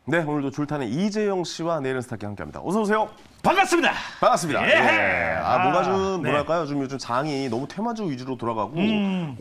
네, 오늘도 줄타는 이재영 씨와 내일은 스타킹 함께합니다. 어서 오세요. 반갑습니다. 반갑습니다. 예. 뭐가 좀 네. 뭐랄까요? 좀 요즘 장이 너무 테마주 위주로 돌아가고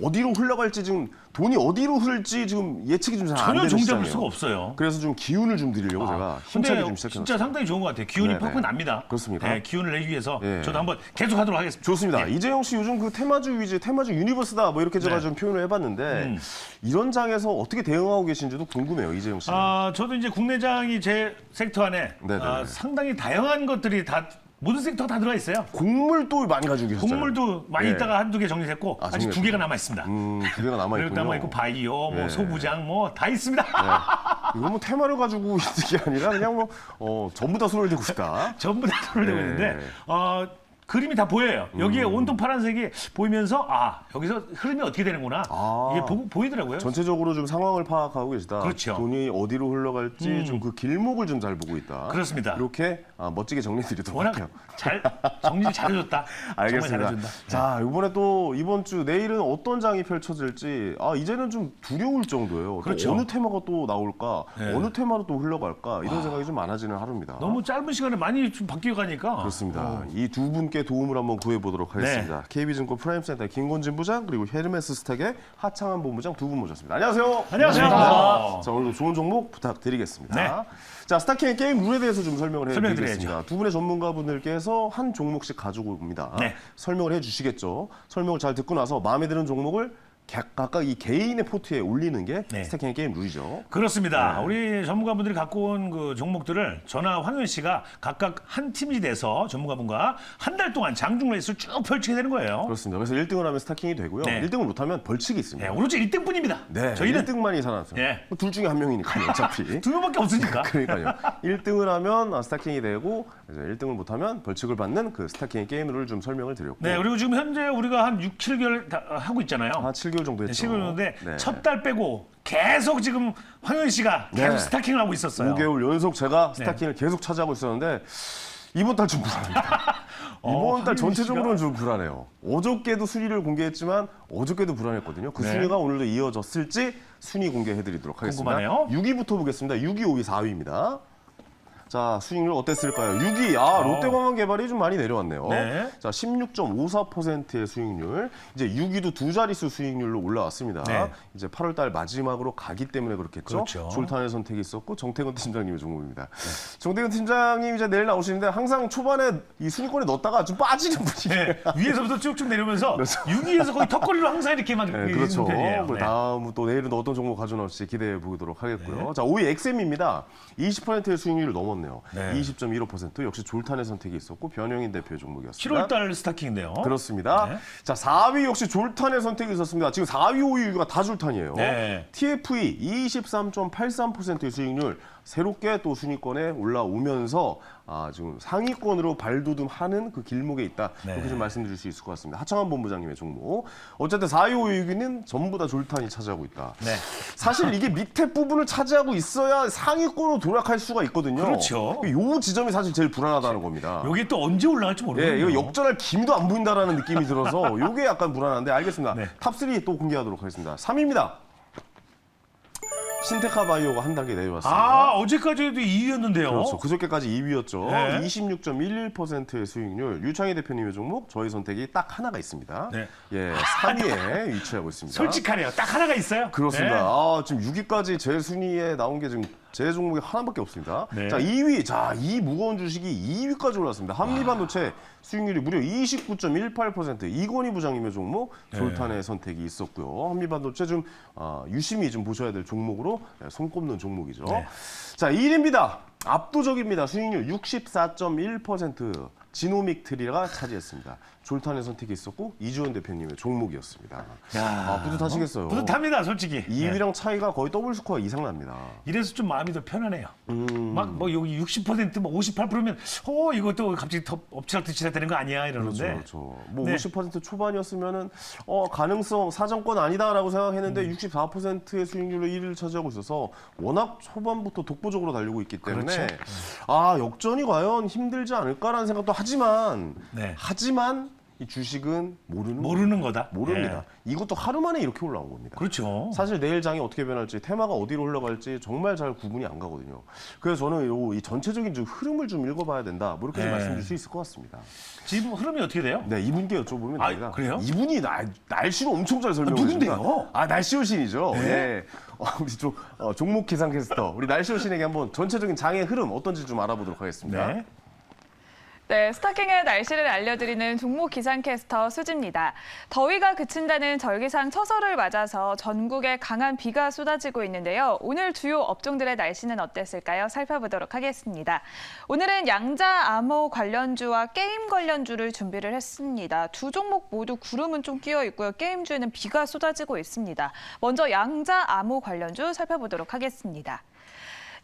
어디로 흘러갈지 지금 돈이 어디로 흐를지 지금 예측이 좀 잘 안 전혀 되는 종잡을 시장이에요. 수가 없어요. 그래서 좀 기운을 좀 드리려고 제가 힘차게 근데 좀 시작해봤습니다. 진짜 상당히 좋은 것 같아요. 기운이 네네. 팍팍 납니다. 그렇습니까? 네, 기운을 내기 위해서 예. 저도 한번 계속하도록 하겠습니다. 좋습니다. 예. 이재영 씨 요즘 그 테마주 위주, 테마주 유니버스다 뭐 이렇게 제가 네. 좀 표현을 해봤는데 이런 장에서 어떻게 대응하고 계신지도 궁금해요, 이재영 씨. 저도 이제 국내장이 제 섹터 안에 네네. 상당히 다양한 것들이 다 모든 섹터가 다 들어가 있어요. 곡물도 많이 가지고 계셨잖아요. 곡물도 많이 예. 있다가 한두 개 정리했고 아직 정리했군요. 두 개가 남아 있습니다. 두 개가 남아 그리고 있군요. 남아 있고 바이오, 뭐 예. 소부장, 뭐 다 있습니다. 이거 뭐 테마를 가지고 있는 게 아니라 그냥 뭐 전부 다 손을 대고 싶다. 전부 다 손을 대고 네. 있는데 그림이 다 보여요. 여기에 온통 파란색이 보이면서 여기서 흐름이 어떻게 되는구나. 이게 보이더라고요. 전체적으로 좀 상황을 파악하고 계시다. 그렇죠. 돈이 어디로 흘러갈지 좀 그 길목을 좀 잘 보고 있다. 그렇습니다. 이렇게 멋지게 정리해드리도록 워낙 할게요. 잘 정리 잘해줬다. 알겠습니다. 정말 잘해준다. 자, 이번에 또 이번 주 내일은 어떤 장이 펼쳐질지 이제는 좀 두려울 정도예요. 그렇죠. 또 어느 테마가 또 나올까, 네. 어느 테마로 또 흘러갈까 이런 생각이 좀 많아지는 하루입니다. 너무 짧은 시간에 많이 좀 바뀌어 가니까. 그렇습니다. 이 두 분께 도움을 한번 구해보도록 하겠습니다. KB증권 프라임센터 김건진 부장 그리고 헤르메스 스택의 하창한 본부장 두 분 모셨습니다. 안녕하세요. 안녕하세요. 자, 오늘도 좋은 종목 부탁드리겠습니다. 네. 자, 스타킹 게임 룰에 대해서 좀 설명을 설명드려야죠. 해드리겠습니다. 두 분의 전문가분들께서 한 종목씩 가지고 옵니다. 네. 설명을 해주시겠죠. 설명을 잘 듣고 나서 마음에 드는 종목을 각각 이 개인의 포트에 올리는 게 네. 스타킹 게임 룰이죠. 그렇습니다. 우리 전문가분들이 갖고 온 그 종목들을 저나 황현 씨가 각각 한 팀이 돼서 전문가분과 한 달 동안 장중 레이스를 쭉 펼치게 되는 거예요. 그렇습니다. 그래서 1등을 하면 스타킹이 되고요. 네. 1등을 못하면 벌칙이 있습니다. 네, 오로지 1등뿐입니다. 네, 저희는 1등만이 살아났어요. 네. 둘 중에 한 명이니까요, 어차피. 두 명밖에 없으니까. 그러니까요. 1등을 하면 스타킹이 되고 이제 1등을 못하면 벌칙을 받는 그 스타킹 게임을 좀 설명을 드렸고 네, 그리고 지금 현재 우리가 한 6, 7개월 하고 있잖아요. 한 7개월 정도 했죠. 7개월 정도인데 네. 첫 달 빼고 계속 지금 황현 씨가 계속 네. 스타킹을 하고 있었어요. 5개월 연속 제가 네. 스타킹을 계속 차지하고 있었는데 이번 달 좀 불안합니다. 이번 달 황윤희 전체적으로는 좀 불안해요. 어저께도 순위를 공개했지만 어저께도 불안했거든요. 그 네. 순위가 오늘도 이어졌을지 순위 공개해드리도록 하겠습니다. 궁금하네요. 6위부터 보겠습니다. 6위, 5위, 4위입니다. 자, 수익률 어땠을까요? 6위, 롯데공항개발이 좀 많이 내려왔네요. 네. 자, 16.54%의 수익률. 이제 6위도 두 자릿수 수익률로 올라왔습니다. 네. 이제 8월 달 마지막으로 가기 때문에 그렇겠죠. 그렇죠. 졸탄의 선택이 있었고 정태근 팀장님의 종목입니다. 정태근 팀장님 이제 내일 나오시는데 항상 초반에 이 순위권에 넣었다가 좀 빠지는 분이에요. 네, 위에서부터 쭉쭉 내려오면서 그렇죠. 6위에서 거의 턱걸이로 항상 이렇게만 네, 그렇죠. 편이에요. 그 네. 다음 또 내일은 어떤 종목 가져나올지 기대해 보도록 하겠고요. 자, 5위 엑셈입니다. 20%의 수익률을 넘었네요. 네. 20.15% 역시 졸탄의 선택이 있었고 변영인 대표의 종목이었습니다. 7월달 스타킹인데요. 그렇습니다. 네. 자, 4위 역시 졸탄의 선택이 있었습니다. 지금 4위, 5위가 다 졸탄이에요. 네. TFE 23.83%의 수익률 새롭게 또 순위권에 올라오면서 지금 상위권으로 발돋움하는 그 길목에 있다. 네. 이렇게 좀 말씀드릴 수 있을 것 같습니다. 하창한 본부장님의 종목. 어쨌든 4위, 5위는 전부 다 졸탄이 차지하고 있다. 네. 사실 이게 밑에 부분을 차지하고 있어야 상위권으로 도락할 수가 있거든요. 그렇죠. 요 지점이 사실 제일 불안하다는 겁니다. 여기 또 언제 올라갈지 예, 모르겠네요. 이거 역전할 기미도 안 보인다라는 느낌이 들어서 이게 약간 불안한데 알겠습니다. 네. 탑3 또 공개하도록 하겠습니다. 3위입니다. 신테카 바이오가 한 단계 내려왔습니다. 어제까지도 2위였는데요. 그렇죠. 그저께까지 2위였죠. 네. 26.11%의 수익률. 유창희 대표님의 종목 저희 선택이 딱 하나가 있습니다. 네. 예, 3위에 위치하고 있습니다. 솔직하네요. 딱 하나가 있어요. 그렇습니다. 네. 지금 6위까지 제 순위에 나온 게 지금 제 종목이 하나밖에 없습니다. 네. 자, 2위. 자, 이 무거운 주식이 2위까지 올랐습니다. 한미반도체 수익률이 무려 29.18%. 이건희 부장님의 종목 졸탄의 선택이 있었고요. 한미반도체 좀 유심히 좀 보셔야 될 종목으로 손꼽는 종목이죠. 네. 자, 1위입니다. 압도적입니다. 수익률 64.1%. 지노믹 트리가 차지했습니다. 졸탄의 선택이 있었고 이주원 대표님의 종목이었습니다. 뿌듯하시겠어요. 뿌듯합니다, 솔직히. 2위랑 차이가 거의 더블 스코어 이상 납니다. 이래서 좀 마음이 더 편하네요. 막 뭐 여기 60%, 뭐 58%면 이것도 갑자기 더 엎치락뒤치락 되는 거 아니야 이러는데. 그렇죠. 뭐 네. 50% 초반이었으면은 가능성 사정권 아니다라고 생각했는데 64%의 수익률로 1위를 차지하고 있어서 워낙 초반부터 독보적으로 달리고 있기 때문에 그렇죠. 역전이 과연 힘들지 않을까라는 생각도 하지만 네. 이 주식은 모르는 거다. 모릅니다. 이것도 하루 만에 이렇게 올라온 겁니다. 그렇죠. 사실 내일 장이 어떻게 변할지, 테마가 어디로 흘러갈지 정말 잘 구분이 안 가거든요. 그래서 저는 이 전체적인 좀 흐름을 좀 읽어봐야 된다. 뭐 이렇게 좀 말씀드릴 수 있을 것 같습니다. 지금 흐름이 어떻게 돼요? 네, 이분께 여쭤보면 아, 됩니다. 그래요? 이분이 날씨를 엄청 잘 설명해 누군데요? 주십니다. 날씨 여신이죠. 네. 우리 종목 기상 캐스터 우리 날씨 여신에게 한번 전체적인 장의 흐름 어떤지 좀 알아보도록 하겠습니다. 네. 네, 스타킹의 날씨를 알려드리는 종목 기상캐스터 수지입니다. 더위가 그친다는 절기상 처서를 맞아서 전국에 강한 비가 쏟아지고 있는데요. 오늘 주요 업종들의 날씨는 어땠을까요? 살펴보도록 하겠습니다. 오늘은 양자, 암호 관련주와 게임 관련주를 준비를 했습니다. 두 종목 모두 구름은 좀 끼어 있고요. 게임주에는 비가 쏟아지고 있습니다. 먼저 양자, 암호 관련주 살펴보도록 하겠습니다.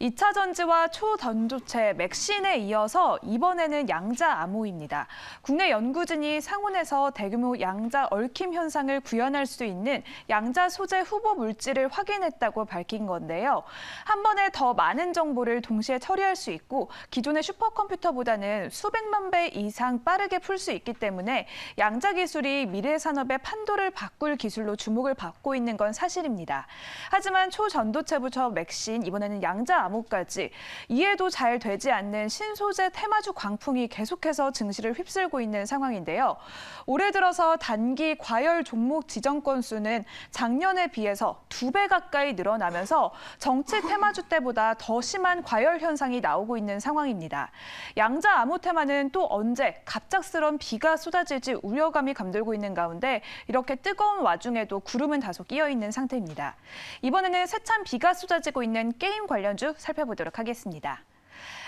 2차 전지와 초전도체 맥신에 이어서 이번에는 양자 암호입니다. 국내 연구진이 상온에서 대규모 양자 얽힘 현상을 구현할 수 있는 양자 소재 후보 물질을 확인했다고 밝힌 건데요. 한 번에 더 많은 정보를 동시에 처리할 수 있고 기존의 슈퍼컴퓨터보다는 수백만 배 이상 빠르게 풀 수 있기 때문에 양자 기술이 미래 산업의 판도를 바꿀 기술로 주목을 받고 있는 건 사실입니다. 하지만 초전도체부터 맥신, 이번에는 양자 암호까지 이해도 잘 되지 않는 신소재 테마주 광풍이 계속해서 증시를 휩쓸고 있는 상황인데요. 올해 들어서 단기 과열 종목 지정 건수는 작년에 비해서 2배 가까이 늘어나면서 정치 테마주 때보다 더 심한 과열 현상이 나오고 있는 상황입니다. 양자 암호 테마는 또 언제 갑작스런 비가 쏟아질지 우려감이 감돌고 있는 가운데 이렇게 뜨거운 와중에도 구름은 다소 끼어 있는 상태입니다. 이번에는 세찬 비가 쏟아지고 있는 게임 관련주 살펴보도록 하겠습니다.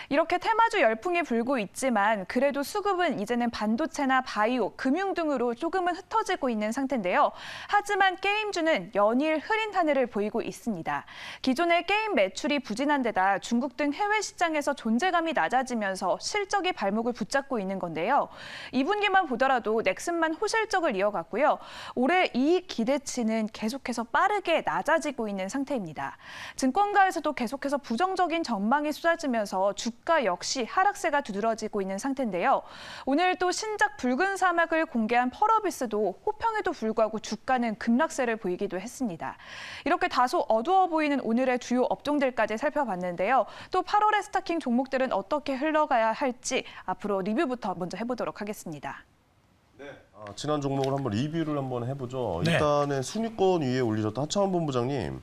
이렇게 테마주 열풍이 불고 있지만 그래도 수급은 이제는 반도체나 바이오, 금융 등으로 조금은 흩어지고 있는 상태인데요. 하지만 게임주는 연일 흐린 하늘을 보이고 있습니다. 기존의 게임 매출이 부진한 데다 중국 등 해외 시장에서 존재감이 낮아지면서 실적이 발목을 붙잡고 있는 건데요. 2분기만 보더라도 넥슨만 호실적을 이어갔고요. 올해 이익 기대치는 계속해서 빠르게 낮아지고 있는 상태입니다. 증권가에서도 계속해서 부정적인 전망이 쏟아지면서 주가 역시 하락세가 두드러지고 있는 상태인데요. 오늘 또 신작 붉은 사막을 공개한 펄어비스도 호평에도 불구하고 주가는 급락세를 보이기도 했습니다. 이렇게 다소 어두워 보이는 오늘의 주요 업종들까지 살펴봤는데요. 또 8월의 스타킹 종목들은 어떻게 흘러가야 할지 앞으로 리뷰부터 먼저 해보도록 하겠습니다. 지난 종목을 한번 리뷰를 한번 해보죠. 네. 일단은 순위권 위에 올리셨던 하창원 본부장님.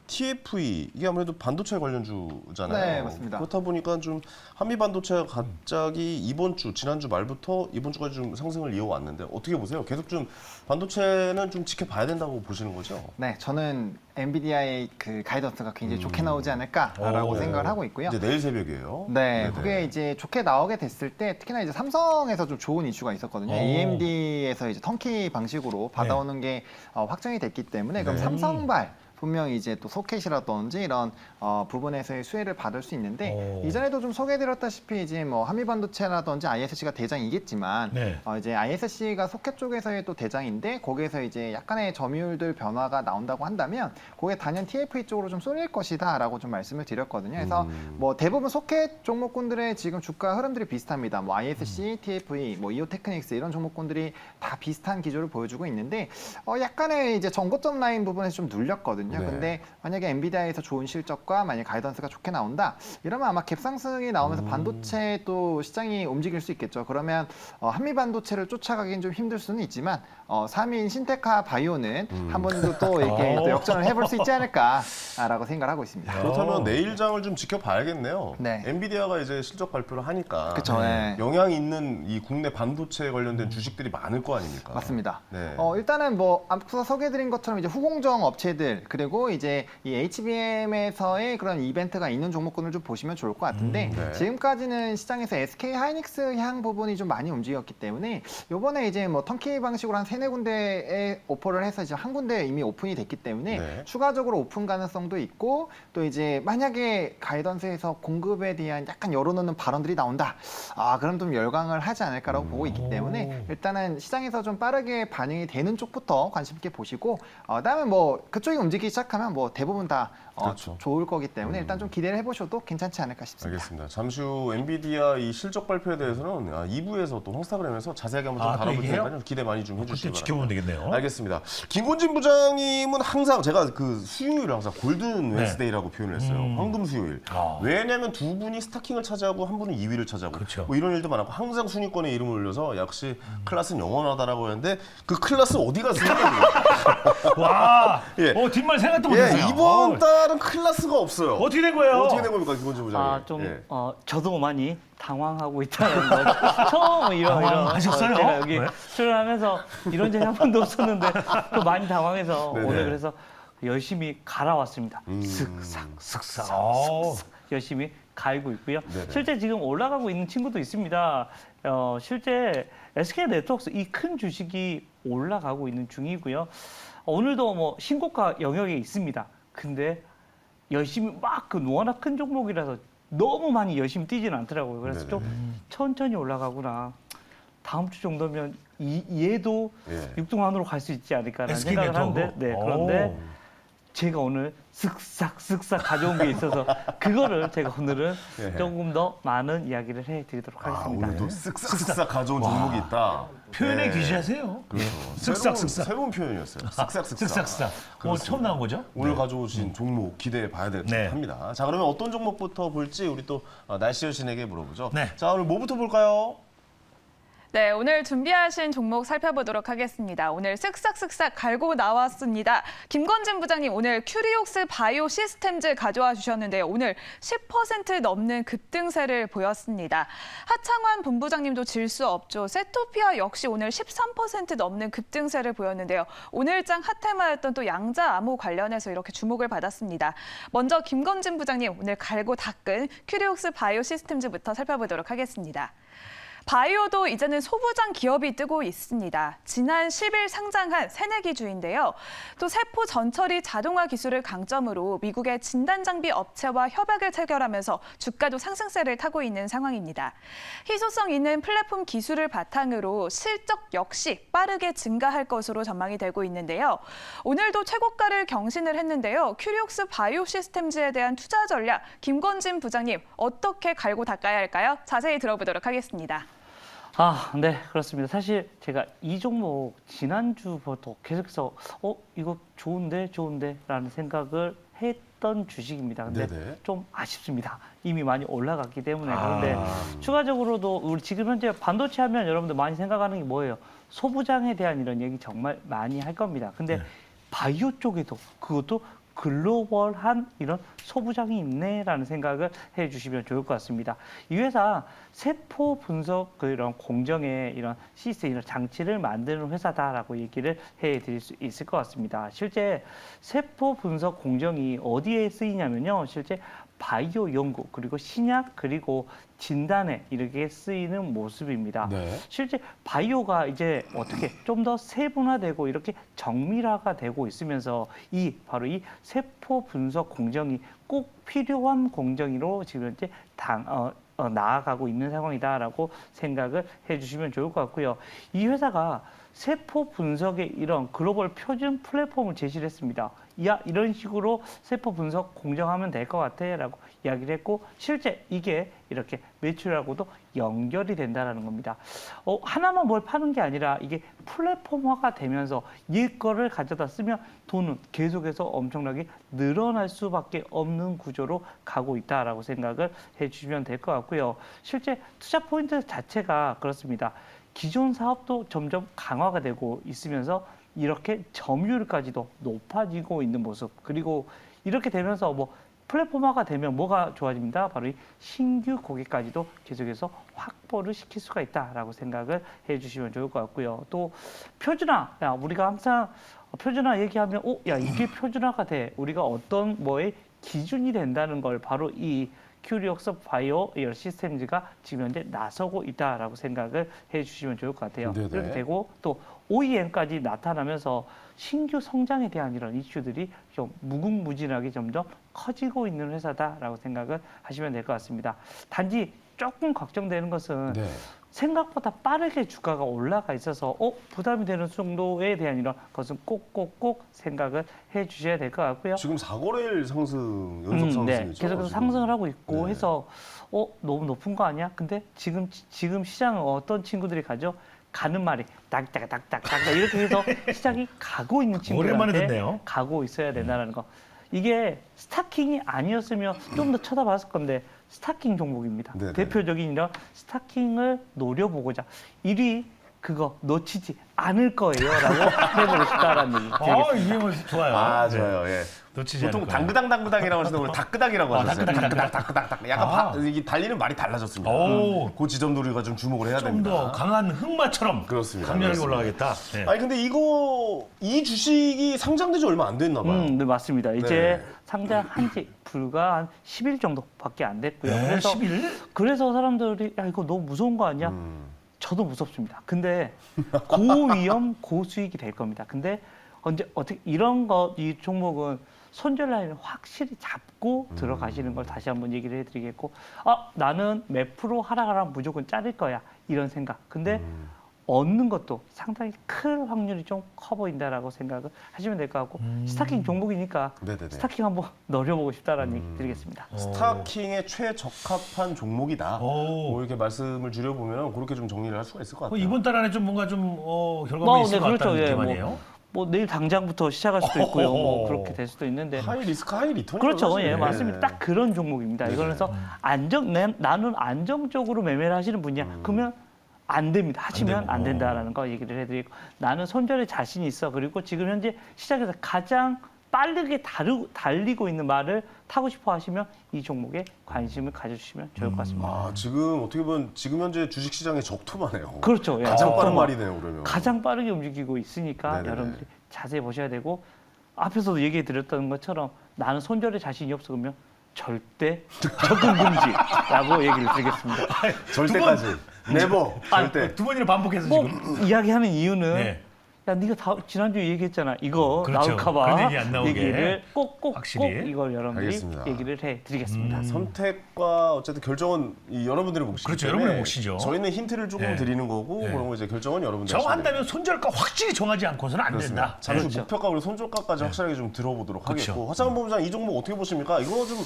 TFE 이게 아무래도 반도체 관련주잖아요. 네, 맞습니다. 그렇다 보니까 좀 한미 반도체가 갑자기 이번 주 지난주 말부터 이번 주까지 좀 상승을 이어왔는데 어떻게 보세요? 계속 좀 반도체는 좀 지켜봐야 된다고 보시는 거죠? 네, 저는 엔비디아의 그 가이던스가 굉장히 좋게 나오지 않을까라고 오. 생각을 하고 있고요. 이제 내일 새벽이에요. 네, 네네. 그게 이제 좋게 나오게 됐을 때 특히나 이제 삼성에서 좀 좋은 이슈가 있었거든요. 오. AMD에서 이제 턴키 방식으로 받아오는 게 확정이 됐기 때문에 그럼 네. 삼성발 분명히 이제 또 소켓이라든지 이런 부분에서의 수혜를 받을 수 있는데 오. 이전에도 좀 소개해드렸다시피 이제 뭐 한미반도체라든지 ISC가 대장이겠지만 네. 이제 ISC가 소켓 쪽에서의 또 대장인데 거기에서 이제 약간의 점유율들 변화가 나온다고 한다면 그게 단연 TFE 쪽으로 좀 쏠릴 것이다라고 좀 말씀을 드렸거든요. 그래서 뭐 대부분 소켓 종목군들의 지금 주가 흐름들이 비슷합니다. 뭐 ISC, TFE, 뭐 이오테크닉스 이런 종목군들이 다 비슷한 기조를 보여주고 있는데 약간의 이제 전고점 라인 부분에서 좀 눌렸거든요. 네. 근데 만약에 엔비디아에서 좋은 실적과 만약 가이던스가 좋게 나온다 이러면 아마 갭상승이 나오면서 반도체 또 시장이 움직일 수 있겠죠. 그러면 한미 반도체를 쫓아가기는 좀 힘들 수는 있지만 3위인 신테카 바이오는 한 번도 또 이렇게 또 역전을 해볼 수 있지 않을까라고 생각을 하고 있습니다. 그렇다면 내일장을 좀 지켜봐야겠네요. 네. 엔비디아가 이제 실적 발표를 하니까 그쵸, 네. 영향이 있는 이 국내 반도체 관련된 주식들이 많을 거 아닙니까? 맞습니다. 네. 일단은 뭐 앞서 소개해드린 것처럼 이제 후공정 업체들 그리고 이제 이 HBM에서의 그런 이벤트가 있는 종목군을 좀 보시면 좋을 것 같은데 네. 지금까지는 시장에서 SK 하이닉스 향 부분이 좀 많이 움직였기 때문에 이번에 이제 뭐 턴키 방식으로 한 3-4군데에 오퍼를 해서 이제 한 군데 이미 오픈이 됐기 때문에 네. 추가적으로 오픈 가능성도 있고 또 이제 만약에 가이던스에서 공급에 대한 약간 열어놓는 발언들이 나온다. 그럼 좀 열광을 하지 않을까라고 보고 있기 때문에 일단은 시장에서 좀 빠르게 반영이 되는 쪽부터 관심 있게 보시고 그다음에 뭐 그쪽이 움직이지 오르기 시작하면 뭐 대부분 다 그렇죠. 좋을 거기 때문에 일단 좀 기대를 해보셔도 괜찮지 않을까 싶습니다. 알겠습니다. 잠시 후 엔비디아 이 실적 발표에 대해서는 2부에서 또 홍스타그램에서 자세하게 한번 좀 또 다뤄볼 얘기해요? 테니까요. 기대 많이 좀 그때 해주시기 지켜보면 바랍니다. 되겠네요. 알겠습니다. 김곤진 부장님은 항상 제가 그 수요일을 항상 골든 웬스데이라고 표현을 했어요. 황금 수요일. 왜냐하면 두 분이 스타킹을 차지하고 한 분은 2위를 차지하고 그렇죠. 뭐 이런 일도 많았고 항상 순위권에 이름을 올려서 역시 클라스는 영원하다라고 했는데 그 클라스 어디 갔어요? 와, 예. 뒷말 생각도 예, 못했어요. 이번 달은 클라스가 없어요. 어떻게 된 거예요? 어떻게 된 겁니까, 김곤진 부장님? 예. 저도 많이 당황하고 있다는 거. 처음 이런 당황하셨어요? 제가 여기 왜? 출연하면서 이런 적이 한 번도 없었는데 또 많이 당황해서 네네. 오늘 그래서 열심히 갈아왔습니다. 쓱싹. 열심히 갈고 있고요. 네네. 실제 지금 올라가고 있는 친구도 있습니다. 실제 SK네트워크스 이 큰 주식이 올라가고 있는 중이고요. 오늘도 뭐 신고가 영역에 있습니다. 근데 열심히 막 그 워낙 큰 종목이라서 너무 많이 열심히 뛰지는 않더라고요. 그래서 네네. 좀 천천히 올라가구나. 다음 주 정도면 얘도 예. 6등 안으로 갈 수 있지 않을까라는 SK 생각을 네트워크? 하는데, 네, 그런데 제가 오늘 쓱싹 가져온 게 있어서 그거를 제가 오늘은 예. 조금 더 많은 이야기를 해드리도록 하겠습니다. 오늘도 쓱싹 가져온 종목이 있다. 표현에 네. 귀시하세요. 그렇죠. 쓱싹. 새로운 표현이었어요. 쓱싹. 쓱싹. 오늘 처음 나온 거죠? 오늘 가져오신 종목 기대해 봐야 될 듯 네. 합니다. 자, 그러면 어떤 종목부터 볼지 우리 또 날씨 여신에게 물어보죠. 네. 자, 오늘 뭐부터 볼까요? 네, 오늘 준비하신 종목 살펴보도록 하겠습니다. 오늘 쓱싹 갈고 나왔습니다. 김건진 부장님, 오늘 큐리옥스 바이오 시스템즈 가져와 주셨는데요. 오늘 10% 넘는 급등세를 보였습니다. 하창환 본부장님도 질 수 없죠. 세토피아 역시 오늘 13% 넘는 급등세를 보였는데요. 오늘장 핫테마였던 또 양자 암호 관련해서 이렇게 주목을 받았습니다. 먼저 김건진 부장님, 오늘 갈고 닦은 큐리옥스 바이오 시스템즈부터 살펴보도록 하겠습니다. 바이오도 이제는 소부장 기업이 뜨고 있습니다. 지난 10일 상장한 새내기주인데요. 또 세포 전처리 자동화 기술을 강점으로 미국의 진단장비 업체와 협약을 체결하면서 주가도 상승세를 타고 있는 상황입니다. 희소성 있는 플랫폼 기술을 바탕으로 실적 역시 빠르게 증가할 것으로 전망이 되고 있는데요. 오늘도 최고가를 경신을 했는데요. 큐리옥스 바이오 시스템즈에 대한 투자 전략, 김건진 부장님 어떻게 갈고 닦아야 할까요? 자세히 들어보도록 하겠습니다. 네, 그렇습니다. 사실 제가 이 종목 지난주부터 계속해서 이거 좋은데 라는 생각을 했던 주식입니다. 근데 네네. 좀 아쉽습니다. 이미 많이 올라갔기 때문에. 그런데 추가적으로도 우리 지금 현재 반도체 하면 여러분들 많이 생각하는 게 뭐예요? 소부장에 대한 이런 얘기 정말 많이 할 겁니다. 근데 바이오 쪽에도 그것도 글로벌한 이런 소부장이 있네라는 생각을 해주시면 좋을 것 같습니다. 이 회사 세포 분석 이런 공정의 이런 시스템, 이런 장치를 만드는 회사다라고 얘기를 해드릴 수 있을 것 같습니다. 실제 세포 분석 공정이 어디에 쓰이냐면요, 실제 바이오 연구 그리고 신약 그리고 진단에 이렇게 쓰이는 모습입니다. 네. 실제 바이오가 이제 어떻게 좀 더 세분화되고 이렇게 정밀화가 되고 있으면서 바로 이 세포 분석 공정이 꼭 필요한 공정으로 지금 현재 나아가고 있는 상황이다라고 생각을 해주시면 좋을 것 같고요. 이 회사가 세포 분석의 이런 글로벌 표준 플랫폼을 제시를 했습니다. 이런 식으로 세포 분석 공정하면 될 것 같아라고 이야기를 했고, 실제 이게 이렇게 매출하고도 연결이 된다는 겁니다. 하나만 뭘 파는 게 아니라 이게 플랫폼화가 되면서 거를 가져다 쓰면 돈은 계속해서 엄청나게 늘어날 수밖에 없는 구조로 가고 있다라고 생각을 해주시면 될 것 같고요. 실제 투자 포인트 자체가 그렇습니다. 기존 사업도 점점 강화가 되고 있으면서 이렇게 점유율까지도 높아지고 있는 모습, 그리고 이렇게 되면서 플랫폼화가 되면 뭐가 좋아집니다. 바로 이 신규 고객까지도 계속해서 확보를 시킬 수가 있다라고 생각을 해주시면 좋을 것 같고요. 또 표준화, 우리가 항상 표준화 얘기하면 이게 표준화가 돼. 우리가 어떤 뭐의 기준이 된다는 걸 바로 이 큐리옥스 바이오 에어 시스템즈가 지금 현재 나서고 있다라고 생각을 해주시면 좋을 것 같아요. 네네. 그렇게 되고 또 OEM까지 나타나면서 신규 성장에 대한 이런 이슈들이 좀 무궁무진하게 점점 커지고 있는 회사다라고 생각을 하시면 될 것 같습니다. 단지 조금 걱정되는 것은 네. 생각보다 빠르게 주가가 올라가 있어서 부담이 되는 정도에 대한 이런 것은 꼭꼭꼭 생각을 해주셔야 될 것 같고요. 지금 4거래일 상승, 연속 상승이죠. 네, 계속해서 지금. 상승을 하고 있고 네. 해서 너무 높은 거 아니야? 근데 지금 시장은 어떤 친구들이 가죠? 가는 말이 딱딱딱딱딱 이렇게 해서 시장이 가고 있는 오랜만에 친구들한테 듣네요. 가고 있어야 된다는 거. 이게 스타킹이 아니었으면 좀 더 쳐다봤을 건데 스타킹 종목입니다. 네네. 대표적인 이런 스타킹을 노려보고자 1위 그거 놓치지 않을 거예요라고 해보고 싶다라는 얘기 드리겠습니다. 이게 뭐 좋아요. 아, 좋아요. 예. 놓치지 보통 않을 거예요. 당그당이라고 하시는 걸 다끄닥이라고 하셨어요. 다끄닥. 약간 이게 달리는 말이 달라졌습니다. 오. 그 지점도 우리가 좀 주목을 해야 좀 됩니다. 더 강한 흑마처럼 그렇습니다. 강렬하게 그렇습니다. 올라가겠다. 네. 아니 근데 이 주식이 상장된 지 얼마 안 됐나 봐요. 네, 맞습니다. 이제 네. 상장한 지 불과 한 10일 정도밖에 안 됐고요. 네, 그래서 11일? 그래서 사람들이 야 이거 너무 무서운 거 아니야? 음. 저도 무섭습니다. 근데 고위험 고수익이 될 겁니다. 근데 어떻게 이 종목은 손절 라인을 확실히 잡고 들어가시는 걸 다시 한번 얘기를 해드리겠고, 나는 몇 프로 하락하면 무조건 자를 거야 이런 생각. 근데 얻는 것도 상당히 큰 확률이 좀 커 보인다라고 생각을 하시면 될 것 같고, 스타킹 종목이니까 네네네. 스타킹 한번 노려보고 싶다라는 얘기 드리겠습니다. 스타킹에 최적합한 종목이다. 오. 뭐 이렇게 말씀을 줄여보면 그렇게 좀 정리를 할 수가 있을 것 같아요. 이번 달 안에 좀 뭔가 좀 결과물이 있을 것 같다는 예, 느낌 아니에요? 뭐 내일 당장부터 시작할 수도 있고요. 뭐 그렇게 될 수도 있는데. 하이 리스크 하이 리턴. 그렇죠. 예, 맞습니다. 딱 그런 종목입니다. 네. 이거는 그래서 나는 안정적으로 매매를 하시는 분이야. 그러면 안 됩니다. 하시면 되고. 안 된다라는 거 얘기를 해드리고, 나는 손절에 자신이 있어. 그리고 지금 현재 시장에서 가장 빠르게 달리고 있는 말을 타고 싶어 하시면 이 종목에 관심을 가져주시면 좋을 것 같습니다. 아, 지금 어떻게 보면 지금 현재 주식 시장의 적토마네요. 그렇죠. 예. 가장 빠른 정말 말이네요, 그러면. 가장 빠르게 움직이고 있으니까 네네네. 여러분들이 자세히 보셔야 되고, 앞에서도 얘기해 드렸던 것처럼 나는 손절에 자신이 없어 그러면 절대 적응 금지라고 얘기를 드리겠습니다. 절대까지. 네버. 절대. 두 번이나 반복해서 뭐 지금. 이야기하는 이유는 네. 야 네가 지난주에 얘기했잖아 이거 그렇죠. 나올까봐 그런 얘기 안 나오게. 얘기를 꼭꼭 확실히. 이걸 여러분들이 알겠습니다. 얘기를 해드리겠습니다. 선택과 어쨌든 결정은 여러분들의 몫이기 그렇죠. 때문에 여러분의 몫이죠. 저희는 힌트를 조금 네. 드리는 거고 네. 그런 거 이제 결정은 여러분들이 하시면 정한다면 손절가 확실히 정하지 않고서는 안 그렇습니다. 된다. 잠시 그렇죠. 목표가 그리고 손절가까지 확실하게 좀 들어보도록 그렇죠. 하겠고, 화창한 본부장 이 종목 어떻게 보십니까? 이거 좀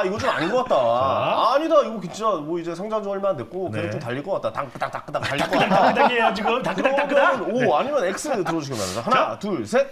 이거 좀 아닌 것 자. 같다. 아니다 이거 진짜 뭐 이제 상장 좀 얼마 안 됐고 네. 계속 좀 달릴 것 같다. 다크닥 달릴 것 같다. 다크닥이에요 지금. 다크닥. 그러면 O 아니면 X 들어주시기 바랍니다. 하나 둘 셋.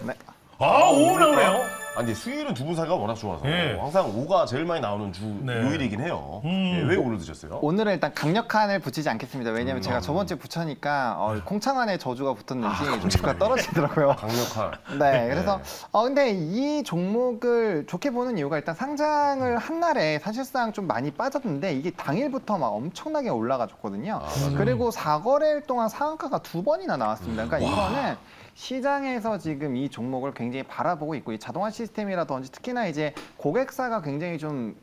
오 나오네요. 아니 수요일은 두 분 사이가 워낙 좋아서 네. 항상 O가 제일 많이 나오는 네. 요일이긴 해요. 예, 왜 O를 드셨어요? 오늘은 일단 강력한을 붙이지 않겠습니다. 왜냐하면 제가 저번 주에 붙여니까 콩창안에 저주가 붙었는지 좀 주가가 떨어지더라고요. 강력한. 네, 그래서 근데 이 종목을 좋게 보는 이유가 일단 상장을 한 날에 사실상 좀 많이 빠졌는데 이게 당일부터 막 엄청나게 올라가줬거든요. 그리고 4거래일 동안 상한가가 2번이나 나왔습니다. 그러니까 이거는 시장에서 지금 이 종목을 굉장히 바라보고 있고, 이 자동화 시스템이라든지 특히나 이제 고객사가 굉장히 좀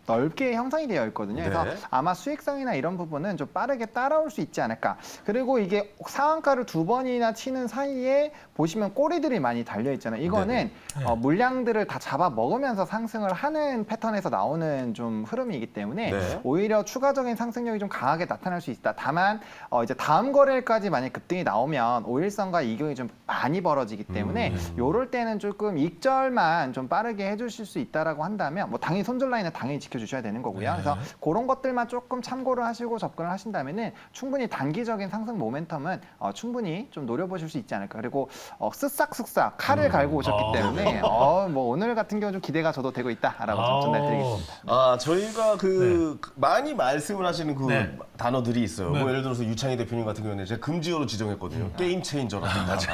넓게 형성이 되어 있거든요. 그래서 네. 아마 수익성이나 이런 부분은 좀 빠르게 따라올 수 있지 않을까. 그리고 이게 상한가를 2번이나 치는 사이에 보시면 꼬리들이 많이 달려 있잖아요. 이거는 물량들을 다 잡아 먹으면서 상승을 하는 패턴에서 나오는 좀 흐름이기 때문에 네. 오히려 추가적인 상승력이 좀 강하게 나타날 수 있다. 다만 이제 다음 거래일까지 만약 급등이 나오면 5일선과 이격이 좀 많이 벌어지기 때문에 요럴 때는 조금 익절만 좀 빠르게 해주실 수 있다라고 한다면 뭐 당연히 손절 라인은 당연히 지켜주셔야 되는 거고요. 그래서 그런 것들만 조금 참고를 하시고 접근을 하신다면은 충분히 단기적인 상승 모멘텀은 충분히 좀 노려보실 수 있지 않을까. 그리고 쓱싹 칼을 갈고 오셨기 때문에 뭐 오늘 같은 경우 좀 기대가 저도 되고 있다라고 좀 전달드리겠습니다. 저희가 많이 말씀을 하시는 그 네. 단어들이 있어요. 네. 뭐 예를 들어서 유창희 대표님 같은 경우는 제가 금지어로 지정했거든요. 게임 체인저라든지.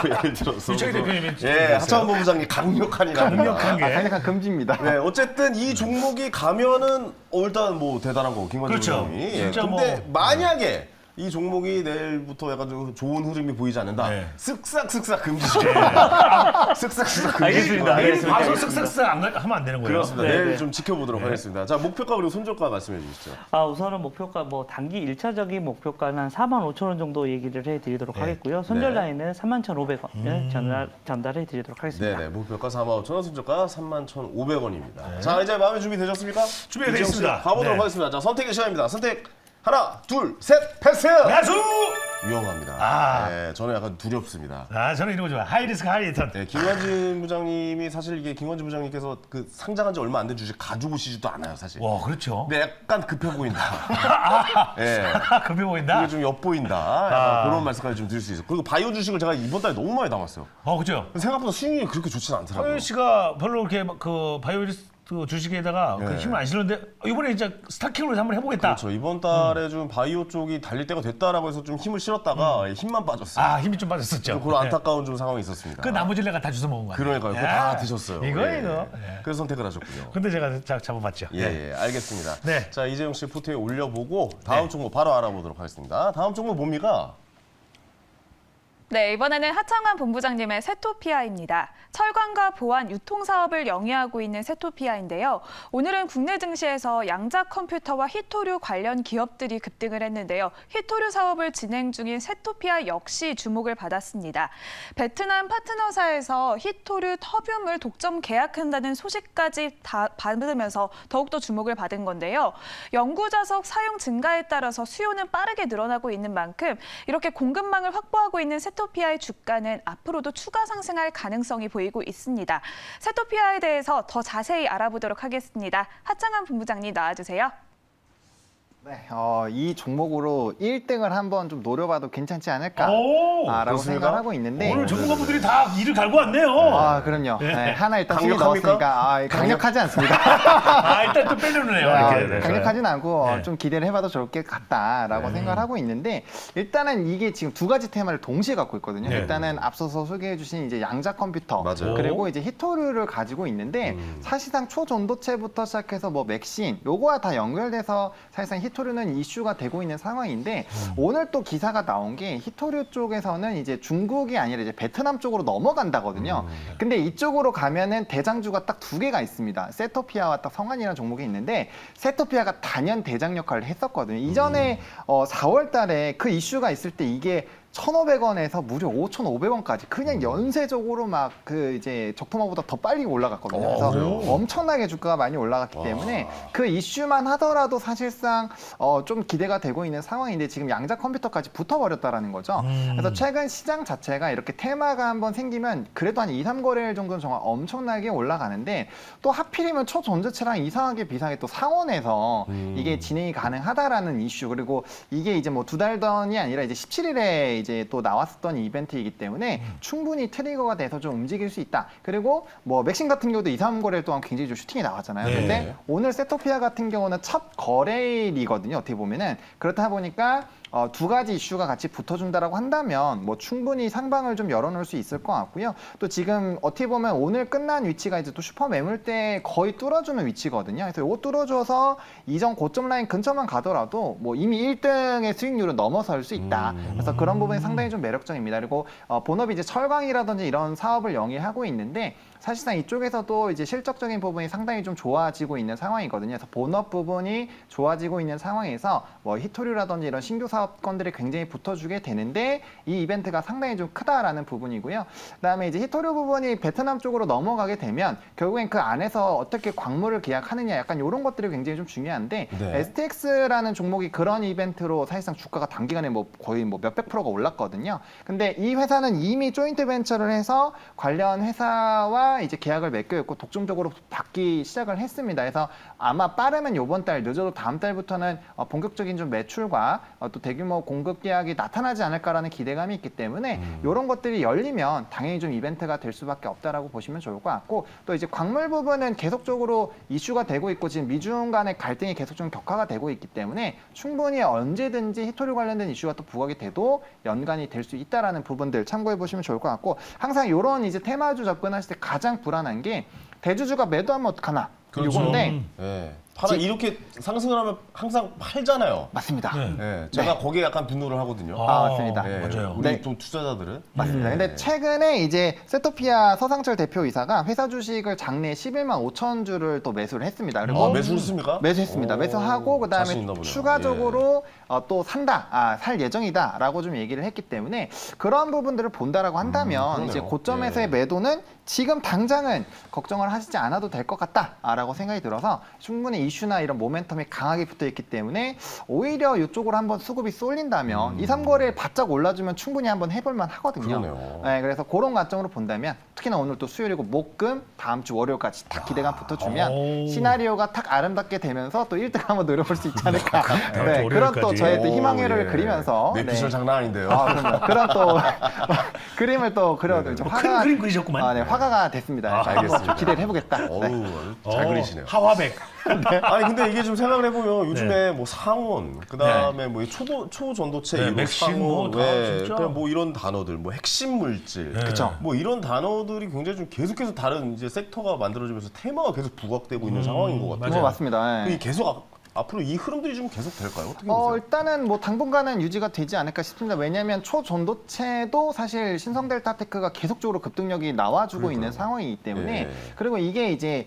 또 예를 들어서 유창희 대표님이 예, 지정했어요. 하창원 본부장님 강력한이라든가. 강력한 게. 강력한 금지입니다. 네, 어쨌든 이 종목이 가면은 일단 뭐 대단한 거고 김관진 그렇죠. 부장님이. 진짜 근데 뭐, 만약에 이 종목이 내일부터 약간 좀 좋은 흐름이 보이지 않는다. 네. 쓱싹 금지시켜요. 쓱싹 금지시켜요. 알겠습니다. 봐서 쓱쓱쓱 하면 안 되는 거예요. 그렇습니다. 네, 내일 네. 좀 지켜보도록 하겠습니다. 자, 목표가 그리고 손절가 말씀해 주시죠. 우선은 목표가 뭐 단기 1차적인 목표가는 한 45,000원 정도 얘기를 해드리도록 하겠고요. 손절 네. 라인은 31,500원을 전달해 드리도록 하겠습니다. 네네, 목표가 45,000원, 손절가 31,500원입니다. 자, 이제 마음의 준비 되셨습니까? 준비가 되어 있습니다. 가보도록 네. 하겠습니다. 자, 선택의 시간입니다. 선택 하나, 둘, 셋, 패스! 야수! 위험합니다. 아. 네, 저는 약간 두렵습니다. 아, 저는 이런 거 좋아요. 하이리스크 하이리턴. 네, 김관진 부장님이 사실 이게 김관진 부장님께서 그 상장한 지 얼마 안 된 주식 가지고 오시지도 않아요, 사실. 와, 그렇죠. 근데 약간 급해 보인다. 예. 급해 보인다. 이게 좀 엿보인다. 약간 그런 말씀까지 좀 드릴 수 있어요. 그리고 바이오 주식을 제가 이번 달에 너무 많이 담았어요. 그죠. 생각보다 수익률이 그렇게 좋지는 않더라고요. 황현 씨가 별로 이렇게 그 바이오리스크 주식에다가 그 네. 힘을 안 실었는데 이번에 진짜 스타킹으로 한번 해보겠다. 그렇죠. 이번 달에 좀 바이오 쪽이 달릴 때가 됐다라고 해서 좀 힘을 실었다가 힘만 빠졌어요. 아, 힘이 좀 빠졌었죠. 그런 네. 안타까운 좀 상황이 있었습니다. 그 나머지를 내가 다 주워 먹은 거야. 그러니까요. 그거 다 드셨어요. 이거 예. 이거. 그래서 선택을 하셨군요. 근데 제가 잡아봤죠. 예, 알겠습니다. 네. 자, 이재용 씨 포트에 올려보고 다음 종목 바로 알아보도록 하겠습니다. 다음 종목 뭡니까? 네, 이번에는 하창환 본부장님의 세토피아입니다. 철강과 보안, 유통 사업을 영위하고 있는 세토피아인데요. 오늘은 국내 증시에서 양자 컴퓨터와 히토류 관련 기업들이 급등을 했는데요. 히토류 사업을 진행 중인 세토피아 역시 주목을 받았습니다. 베트남 파트너사에서 히토류 터뷴을 독점 계약한다는 소식까지 다 받으면서 더욱더 주목을 받은 건데요. 연구 자석 사용 증가에 따라서 수요는 빠르게 늘어나고 있는 만큼 이렇게 공급망을 확보하고 있는 세토피아의 주가는 앞으로도 추가 상승할 가능성이 보이고 있습니다. 세토피아에 대해서 더 자세히 알아보도록 하겠습니다. 하창환 본부장님 나와주세요. 네, 이 종목으로 1등을 한번 좀 노려봐도 괜찮지 않을까라고 그렇습니까? 생각하고 있는데 오늘 전문가분들이 다 일을 갈고 왔네요. 아, 그럼요. 네, 하나 일단 순위 강력합니까? 넣었으니까 강력하지 않습니다. 아, 일단 또 빼려네요. 이렇게. 강력하진 않고 네. 좀 기대를 해봐도 좋을 것 같다라고 생각을 하고 있는데 일단은 이게 지금 두 가지 테마를 동시에 갖고 있거든요. 네. 일단은 앞서서 소개해주신 이제 양자 컴퓨터 맞아요. 그리고 이제 히토류를 가지고 있는데 사실상 초전도체부터 시작해서 뭐 맥신 요거와 다 연결돼서 사실상 히토류는 이슈가 되고 있는 상황인데 오늘 또 기사가 나온 게 히토류 쪽에서는 이제 중국이 아니라 이제 베트남 쪽으로 넘어간다거든요. 근데 이쪽으로 가면은 대장주가 딱 두 개가 있습니다. 세토피아와 딱 성안이라는 종목이 있는데 세토피아가 단연 대장 역할을 했었거든요. 이전에 4월 달에 그 이슈가 있을 때 이게 1,500원에서 무려 5,500원까지 그냥 연쇄적으로 막 그 이제 적토마보다 더 빨리 올라갔거든요. 그래서 그래요? 엄청나게 주가가 많이 올라갔기 때문에 그 이슈만 하더라도 사실상 좀 기대가 되고 있는 상황인데 지금 양자 컴퓨터까지 붙어버렸다라는 거죠. 그래서 최근 시장 자체가 이렇게 테마가 한번 생기면 그래도 한 2, 3거래일 정도는 정말 엄청나게 올라가는데 또 하필이면 초전자체랑 이상하게 비상에 또 상온에서 이게 진행이 가능하다라는 이슈 그리고 이게 이제 뭐 2달 전이 아니라 이제 17일에 이제 또 나왔었던 이벤트이기 때문에 충분히 트리거가 돼서 좀 움직일 수 있다. 그리고 뭐 맥신 같은 경우도 2, 3거래일 동안 굉장히 좀 슈팅이 나왔잖아요. 네. 근데 오늘 세토피아 같은 경우는 첫 거래일이거든요. 어떻게 보면은 그렇다 보니까 두 가지 이슈가 같이 붙어준다라고 한다면 뭐 충분히 상방을 좀 열어놓을 수 있을 것 같고요. 또 지금 어떻게 보면 오늘 끝난 위치가 이제 또 슈퍼 매물대 거의 뚫어주는 위치거든요. 그래서 이거 뚫어줘서 이전 고점 라인 근처만 가더라도 뭐 이미 1등의 수익률은 넘어설 수 있다. 그래서 그런 부분이 상당히 좀 매력적입니다. 그리고 본업이 이제 철강이라든지 이런 사업을 영위하고 있는데 사실상 이쪽에서도 이제 실적적인 부분이 상당히 좀 좋아지고 있는 상황이거든요. 그래서 본업 부분이 좋아지고 있는 상황에서 뭐 히토류라든지 이런 신규 사업건들이 굉장히 붙어주게 되는데 이 이벤트가 상당히 좀 크다라는 부분이고요. 그다음에 이제 히토류 부분이 베트남 쪽으로 넘어가게 되면 결국엔 그 안에서 어떻게 광물을 계약하느냐 약간 이런 것들이 굉장히 좀 중요한데 네. STX라는 종목이 그런 이벤트로 사실상 주가가 단기간에 뭐 거의 뭐 몇백 프로가 올랐거든요. 근데 이 회사는 이미 조인트 벤처를 해서 관련 회사와 이제 계약을 맺고 있고 독점적으로 받기 시작을 했습니다. 그래서 아마 빠르면 이번 달 늦어도 다음 달부터는 본격적인 좀 매출과 또 대규모 공급 계약이 나타나지 않을까라는 기대감이 있기 때문에 이런 것들이 열리면 당연히 좀 이벤트가 될 수밖에 없다라고 보시면 좋을 것 같고 또 이제 광물 부분은 계속적으로 이슈가 되고 있고 지금 미중 간의 갈등이 계속 좀 격화가 되고 있기 때문에 충분히 언제든지 히토류 관련된 이슈가 또 부각이 돼도 연관이 될 수 있다라는 부분들 참고해 보시면 좋을 것 같고 항상 이런 이제 테마주 접근하실 때 가장 불안한 게 대주주가 매도하면 어떡하나 이건데 예. 이렇게 상승을 하면 항상 팔잖아요. 맞습니다. 네. 예. 제가 거기에 약간 분노를 하거든요. 맞습니다. 예. 맞아요. 우리 네. 좀 투자자들은. 맞습니다. 예. 근데 최근에 이제 세토피아 서상철 대표이사가 회사 주식을 장내 11만 5천 주를 또 매수를 했습니다. 그리고 매수했습니까? 매수했습니다. 오, 매수하고 자신 그다음에 있나 보네요. 추가적으로 또 살 예정이다라고 좀 얘기를 했기 때문에 그런 부분들을 본다라고 한다면 그러네요. 이제 고점에서의 예. 매도는 지금 당장은 걱정을 하시지 않아도 될 것 같다라고 생각이 들어서 충분히 이슈나 이런 모멘텀이 강하게 붙어 있기 때문에 오히려 이쪽으로 한번 수급이 쏠린다면 2, 3거래일 바짝 올라주면 충분히 한번 해볼만 하거든요. 그러네요. 네, 그래서 그런 관점으로 본다면 특히나 오늘 또 수요일이고 목금 다음 주 월요일까지 딱 기대감 붙어주면 오. 시나리오가 딱 아름답게 되면서 또 1등 한번 노려볼 수 있지 않을까. 네, 월요일까지. 그런 또 저의 또 희망회로를 오, 그리면서 내피셜 장난 아닌데요. 아, 그럼요. 그런 또 그림을 또 그려도 좀 큰 그림 그리셨구만. 네, 화가가 됐습니다. 그래서 한번 알겠습니다. 좀 기대를 해보겠다. 어우, 네. 아주 잘 그리시네요. 하화백. 아니 근데 이게 좀 생각을 해보면 요즘에 뭐 상온, 그다음에 뭐 초전도체, 네, 이런 맥신 상온, 뭐 다 진짜. 그냥 뭐 이런 단어들, 뭐 핵심 물질, 네. 그쵸. 뭐 이런 단어들이 굉장히 좀 계속해서 다른 이제 섹터가 만들어지면서 테마가 계속 부각되고 있는 상황인 것 같아요. 맞아요. 맞습니다. 네. 이 계속 앞으로 이 흐름들이 좀 계속 될까요? 어떻게 보세요? 일단은 뭐 당분간은 유지가 되지 않을까 싶습니다. 왜냐하면 초전도체도 사실 신성델타테크가 계속적으로 급등력이 나와주고 있는 상황이기 때문에 예. 그리고 이게 이제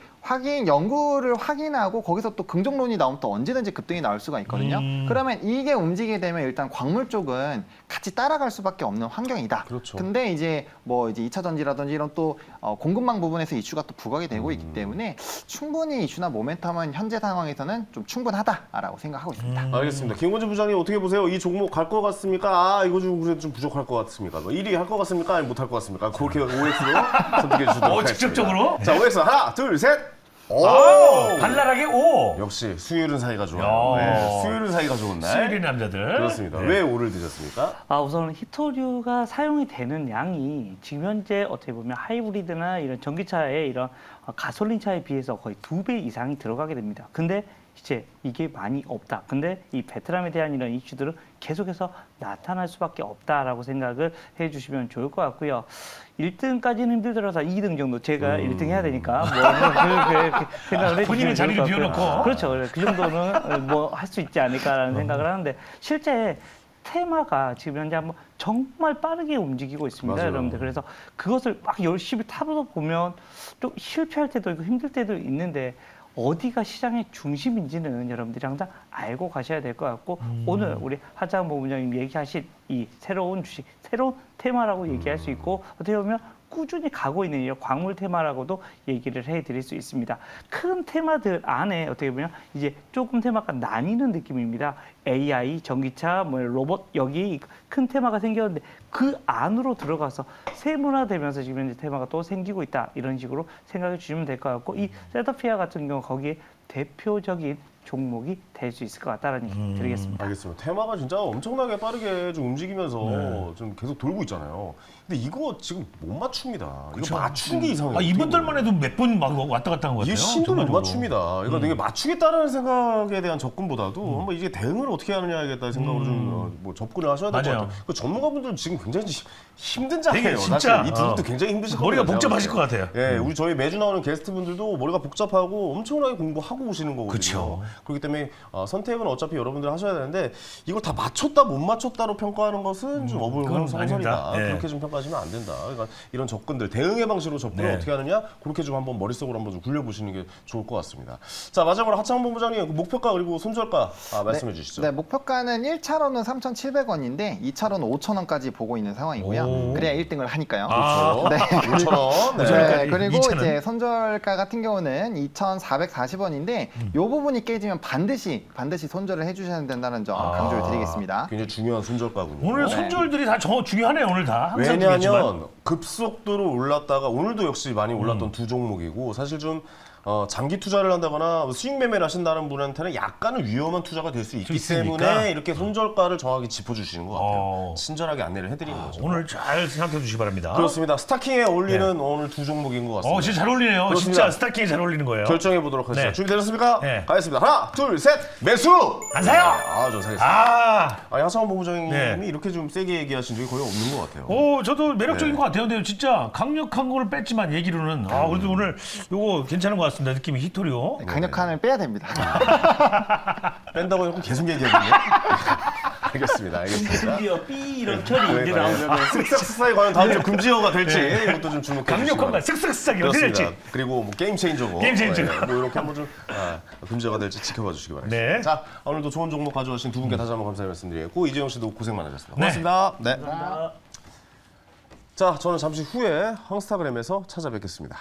연구를 확인하고 거기서 또 긍정론이 나오면 또 언제든지 급등이 나올 수가 있거든요. 그러면 이게 움직이게 되면 일단 광물 쪽은 같이 따라갈 수밖에 없는 환경이다. 그렇죠. 근데 이제 뭐 이제 2차 전지라든지 이런 또 공급망 부분에서 이슈가 또 부각이 되고 있기 때문에 충분히 이슈나 모멘텀은 현재 상황에서는 좀 충분하다라고 생각하고 있습니다. 알겠습니다. 김건진 부장님 어떻게 보세요? 이 종목 갈 것 같습니까? 아 이거 좀 그래도 좀 부족할 것 같습니까? 뭐 1위 할 것 같습니까? 아니면 못할 것 같습니까? 그렇게 OX로 선택해 주시도록 하겠습니다. 직접적으로. 자 OX 하나 둘 셋. 오! 발랄하게 오. 역시 수요일은 사이가 좋아요. 야. 네, 수요일은 사이가 좋은 날. 수요일의 남자들. 그렇습니다. 네. 왜 오를 드셨습니까? 우선 히토류가 사용이 되는 양이 지금 현재 어떻게 보면 하이브리드나 이런 전기차의 이런 가솔린차에 비해서 거의 2배 이상이 들어가게 됩니다. 근데 이제 이게 많이 없다. 근데 이 베트남에 대한 이런 이슈들은 계속해서 나타날 수밖에 없다라고 생각을 해주시면 좋을 것 같고요. 1등까지는 힘들더라도 2등 정도 제가 1등 해야 되니까 그렇게 생각을 해주시면 본인의 자리를 좋을 것 같고요. 비워놓고. 그렇죠. 그 정도는 뭐 할 수 있지 않을까라는 생각을 하는데 실제 테마가 지금 현재 한번 정말 빠르게 움직이고 있습니다, 맞아요. 여러분들. 그래서 그것을 막 열심히 타보다 보면 좀 실패할 때도 있고 힘들 때도 있는데 어디가 시장의 중심인지는 여러분들이 항상 알고 가셔야 될 것 같고 오늘 우리 하자은 본부장님 얘기하신 이 새로운 주식, 새로운 테마라고 얘기할 수 있고 어떻게 보면 꾸준히 가고 있는 이 광물 테마라고도 얘기를 해드릴 수 있습니다. 큰 테마들 안에 어떻게 보면 이제 조금 테마가 나뉘는 느낌입니다. AI, 전기차, 뭐 로봇 여기 큰 테마가 생겼는데 그 안으로 들어가서 세분화되면서 지금 현재 테마가 또 생기고 있다 이런 식으로 생각해 주시면 될 것 같고 이 세더피아 같은 경우 거기에 대표적인 종목이 될 수 있을 것 같다는 얘기 드리겠습니다. 알겠습니다. 테마가 진짜 엄청나게 빠르게 좀 움직이면서 좀 계속 돌고 있잖아요. 근데 이거 지금 못 맞춥니다. 이거 맞추는 게 이상해요. 이분들만 해도 몇 번 막 왔다 갔다 한 것 같아요. 이게 신도 못 전반적으로. 맞춥니다. 그러니까 되게 맞추겠다는 생각에 대한 접근보다도 한번 이게 대응을 어떻게 하느냐 하겠다는 생각으로 좀 뭐 접근을 하셔야 될 것 맞아요. 같아요. 그 전문가분들은 지금 굉장히 힘든 자리예요. 되게 진짜, 사실 이 두 분도 굉장히 힘드실 거예요. 머리가 복잡하실 것 같아요. 예, 우리 저희 매주 나오는 게스트분들도 머리가 복잡하고 엄청나게 공부하고 오시는 거거든요. 그쵸. 그렇기 때문에 선택은 어차피 여러분들 하셔야 되는데 이걸 다 맞췄다 못 맞췄다로 평가하는 것은 좀 그건 어불성설이다. 아닙니다. 예. 그렇게 좀 평가하시면 안 된다. 그러니까 이런 접근들 대응의 방식으로 접근을 네. 어떻게 하느냐 그렇게 좀 한번 머릿속으로 한번 좀 굴려보시는 게 좋을 것 같습니다. 자 마지막으로 하창 본부장님 그 목표가 그리고 손절가 말씀해 주시죠. 네, 목표가는 1차로는 3,700원인데 2차로는 5,000원까지 보고 있는 상황이고요. 오. 그래야 1등을 하니까요. 그렇죠. 네. 5,000원. 네. 네. 그리고 2,000원. 이제 손절가 같은 경우는 2,440원인데 이 부분이 깨지면 반드시 손절을 해주셔야 된다는 점 강조를 드리겠습니다. 굉장히 중요한 손절가군요. 오늘 손절들이 다 중요하네요. 오늘 다. 항상 중요하지만. 왜냐하면 급속도로 올랐다가 오늘도 역시 많이 올랐던 두 종목이고 사실 좀 장기 투자를 한다거나 수익 매매를 하신다는 분한테는 약간은 위험한 투자가 될 수 있기 있으니까. 때문에 이렇게 손절가를 정확히 짚어주시는 것 같아요. 어. 친절하게 안내를 해드리는 거죠. 오늘 잘 생각해 주시기 바랍니다. 그렇습니다. 스타킹에 어울리는 오늘 두 종목인 것 같습니다. 진짜 잘 어울리네요. 그렇습니다. 진짜 스타킹이 잘 어울리는 거예요. 결정해 보도록 하겠습니다. 네. 준비되셨습니까? 네. 가겠습니다. 하나, 둘, 셋, 매수! 안 사요? 저 사겠습니다. 아, 하창원 본부장님이 네. 이렇게 좀 세게 얘기하신 적이 거의 없는 것 같아요. 저도 매력적인 네. 것 같아요. 근데 진짜 강력한 거를 뺐지만 얘기로는 그래도 오늘 요거 괜찮은 것 같습니다. 느낌이 히토리오. 강력한을 빼야 됩니다. 뺀다고 해서 계속 얘기하거든요. 알겠습니다. 드디어 삐 이런 처리 이제 네, 나오면 쓱싹쓱싹이 과연 다음 주 금지어가 될지 이것도 좀 주목해 주시기 강력한 거 바랍니다. 쓱쓱쓱 그렇습니다. 이렇게 그리고 뭐 게임 체인저고 게임 체인저. 뭐 이렇게 한번 좀 금지어가 될지 지켜봐 주시기 바랍니다. 네. 자 오늘도 좋은 종목 가져오신 두 분께 다시 한번 감사의 말씀드리고 이재용 씨도 고생 많으셨습니다. 네. 고맙습니다. 네. 감사합니다. 자, 저는 잠시 후에 황스타그램에서 찾아뵙겠습니다.